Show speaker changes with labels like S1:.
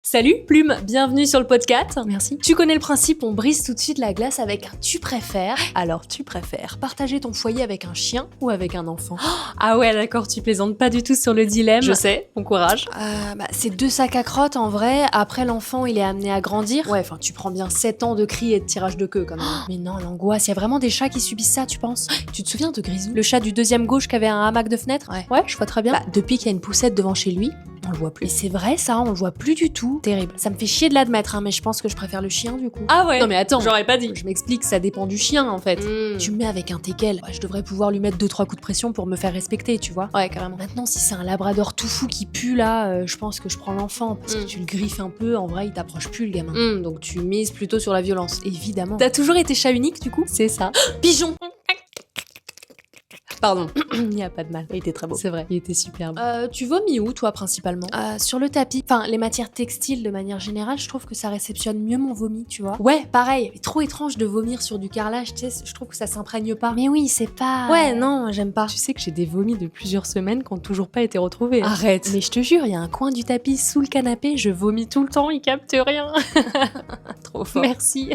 S1: Salut Plume, bienvenue sur le podcast.
S2: Merci.
S1: Tu connais le principe, on brise tout de suite la glace avec un tu préfères. Alors tu préfères partager ton foyer avec un chien ou avec un enfant? Ah ouais d'accord, tu plaisantes pas du tout sur le dilemme. Je sais, bon courage.
S2: C'est 2 sacs à crottes en vrai. Après l'enfant il est amené à grandir.
S1: Ouais, enfin tu prends bien 7 ans de cris et de tirage de queue quand même.
S2: Mais non, l'angoisse, il y a vraiment des chats qui subissent ça, tu penses?
S1: Tu te souviens de Grisou, le chat du deuxième gauche qui avait un hamac de fenêtre?
S2: Ouais.
S1: Je vois très bien.
S2: Depuis qu'il y a une poussette devant chez lui,
S1: On le voit
S2: et
S1: plus.
S2: c'est vrai ça, on le voit plus du tout.
S1: Terrible.
S2: Ça me fait chier de l'admettre, hein, mais je pense que je préfère le chien du coup.
S1: Ah ouais.
S2: Non mais attends,
S1: J'aurais pas dit. Je m'explique, ça dépend du chien en fait.
S2: Tu me mets avec un teckel, ouais, je devrais pouvoir lui mettre 2-3 coups de pression pour me faire respecter, tu vois.
S1: Ouais, carrément.
S2: Maintenant, si c'est un labrador tout fou qui pue là, je pense que je prends l'enfant, parce que tu le griffes un peu, en vrai il t'approche plus le gamin.
S1: Donc tu mises plutôt sur la violence.
S2: Évidemment.
S1: T'as toujours été chat unique du coup?
S2: C'est ça.
S1: Pigeon. Pardon.
S2: Il n'y a pas de mal.
S1: Il était très beau.
S2: C'est vrai.
S1: Il était superbe.
S2: Tu vomis où, toi, principalement? Sur le tapis. Enfin, les matières textiles, de manière générale, je trouve que ça réceptionne mieux mon vomi, tu vois.
S1: Ouais, pareil.
S2: C'est trop étrange de vomir sur du carrelage, tu sais, je trouve que ça s'imprègne pas.
S1: Mais oui, c'est pas...
S2: Ouais, non, j'aime pas.
S1: Tu sais que j'ai des vomis de plusieurs semaines qui ont toujours pas été retrouvés.
S2: Arrête.
S1: Mais je te jure, il y a un coin du tapis sous le canapé, je vomis tout le temps, il capte rien.
S2: Trop fort.
S1: Merci.